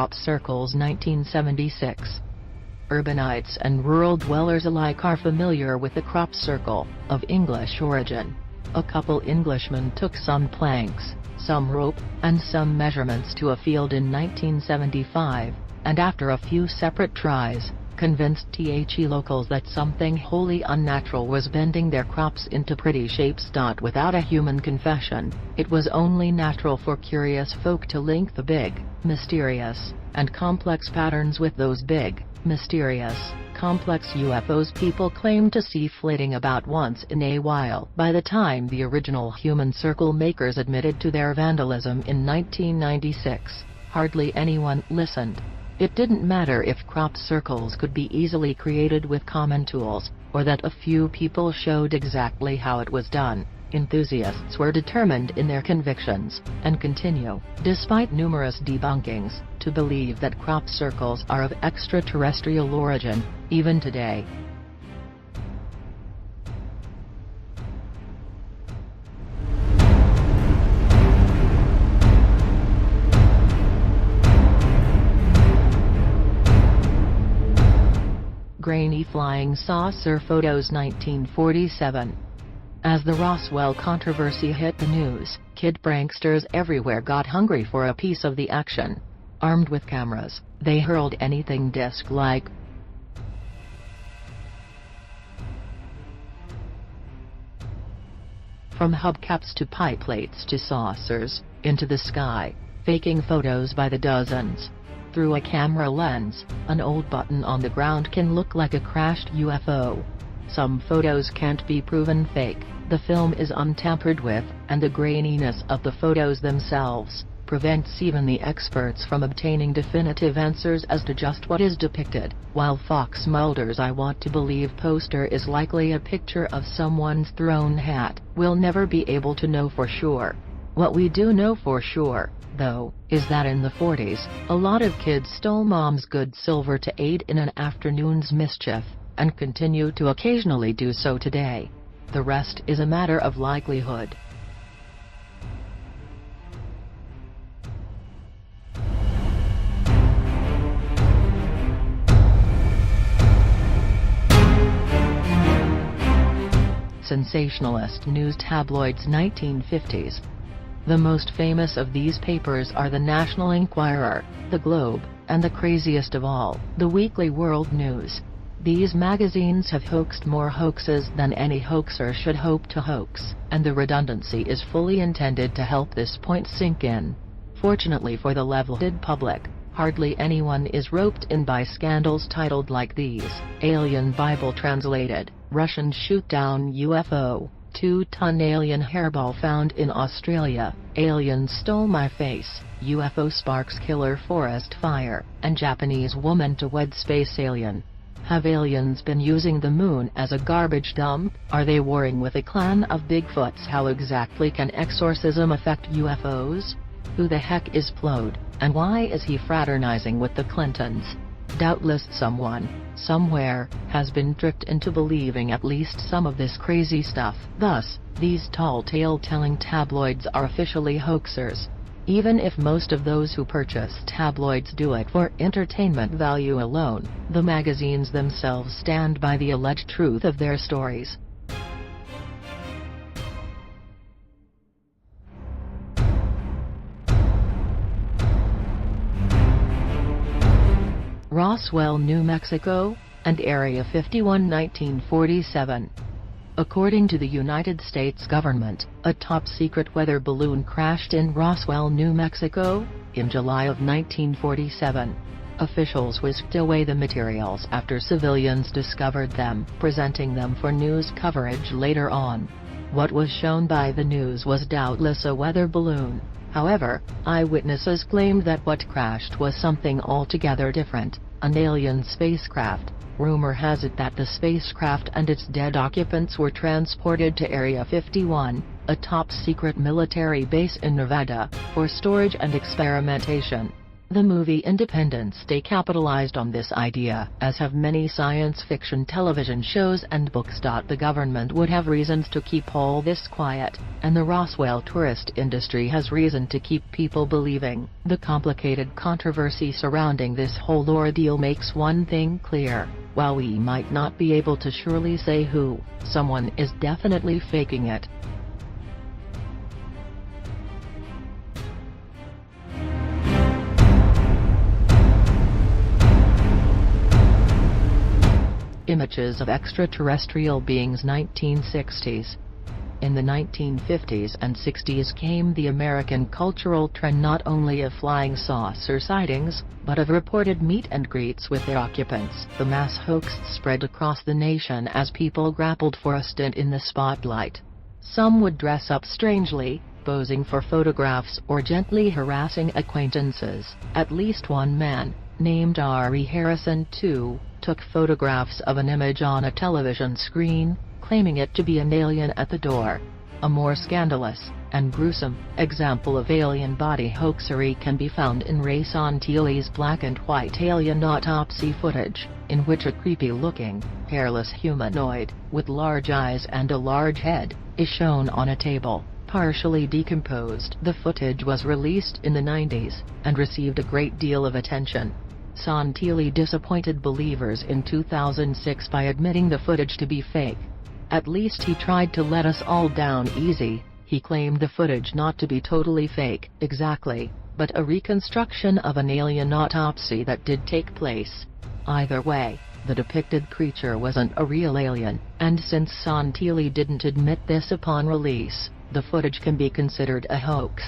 crop circles 1976. Urbanites and rural dwellers alike are familiar with the crop circle, of English origin. A couple Englishmen took some planks, some rope, and some measurements to a field in 1975, and after a few separate tries, convinced the locals that something wholly unnatural was bending their crops into pretty shapes. Without a human confession, it was only natural for curious folk to link the big, mysterious, and complex patterns with those big, mysterious, complex UFOs people claim to see flitting about once in a while. By the time the original human circle makers admitted to their vandalism in 1996, hardly anyone listened. It didn't matter if crop circles could be easily created with common tools, or that a few people showed exactly how it was done. Enthusiasts were determined in their convictions, and continue, despite numerous debunkings, to believe that crop circles are of extraterrestrial origin, even today. Grainy flying saucer photos 1947. As the Roswell controversy hit the news, kid pranksters everywhere got hungry for a piece of the action. Armed with cameras, they hurled anything disc-like. From hubcaps to pie plates to saucers, into the sky, faking photos by the dozens. Through a camera lens, an old button on the ground can look like a crashed UFO. Some photos can't be proven fake, the film is untampered with, and the graininess of the photos themselves prevents even the experts from obtaining definitive answers as to just what is depicted. While Fox Mulder's "I Want to Believe" poster is likely a picture of someone's thrown hat, we'll never be able to know for sure. What we do know for sure, though, is that in the 40s, a lot of kids stole mom's good silver to aid in an afternoon's mischief, and continue to occasionally do so today. The rest is a matter of likelihood. Sensationalist news tabloids 1950s. The most famous of these papers are the National Enquirer, the Globe, and the craziest of all, the Weekly World News. These magazines have hoaxed more hoaxes than any hoaxer should hope to hoax, and the redundancy is fully intended to help this point sink in. Fortunately for the level-headed public, hardly anyone is roped in by scandals titled like these: Alien Bible Translated, Russian Shoot-Down UFO, 2-ton alien hairball found in Australia, Aliens Stole My Face, UFO Sparks Killer Forest Fire, and Japanese Woman to Wed Space Alien. Have aliens been using the moon as a garbage dump? Are they warring with a clan of Bigfoots? How exactly can exorcism affect UFOs? Who the heck is Plode, and why is he fraternizing with the Clintons? Doubtless someone, somewhere, has been tricked into believing at least some of this crazy stuff. Thus, these tall tale-telling tabloids are officially hoaxers. Even if most of those who purchase tabloids do it for entertainment value alone, the magazines themselves stand by the alleged truth of their stories. Roswell, New Mexico, and Area 51 1947. According to the United States government, a top-secret weather balloon crashed in Roswell, New Mexico, in July of 1947. Officials whisked away the materials after civilians discovered them, presenting them for news coverage later on. What was shown by the news was doubtless a weather balloon. However, eyewitnesses claimed that what crashed was something altogether different, an alien spacecraft. Rumor has it that the spacecraft and its dead occupants were transported to Area 51, a top-secret military base in Nevada, for storage and experimentation. The movie Independence Day capitalized on this idea, as have many science fiction television shows and books. The government would have reasons to keep all this quiet, and the Roswell tourist industry has reason to keep people believing. The complicated controversy surrounding this whole ordeal makes one thing clear: while we might not be able to surely say who, someone is definitely faking it. Images of extraterrestrial beings. 1960s. In the 1950s and 60s came the American cultural trend not only of flying saucer sightings, but of reported meet and greets with their occupants. The mass hoax spread across the nation as people grappled for a stint in the spotlight. Some would dress up strangely, posing for photographs or gently harassing acquaintances. At least one man, named R.E. Harrison II, took photographs of an image on a television screen, claiming it to be an alien at the door. A more scandalous and gruesome example of alien body hoaxery can be found in Ray Santilli's black and white alien autopsy footage, in which a creepy-looking, hairless humanoid, with large eyes and a large head, is shown on a table, partially decomposed. The footage was released in the 90s, and received a great deal of attention. Santilli disappointed believers in 2006 by admitting the footage to be fake. At least he tried to let us all down easy. He claimed the footage not to be totally fake, exactly, but a reconstruction of an alien autopsy that did take place. Either way, the depicted creature wasn't a real alien, and since Santilli didn't admit this upon release, the footage can be considered a hoax.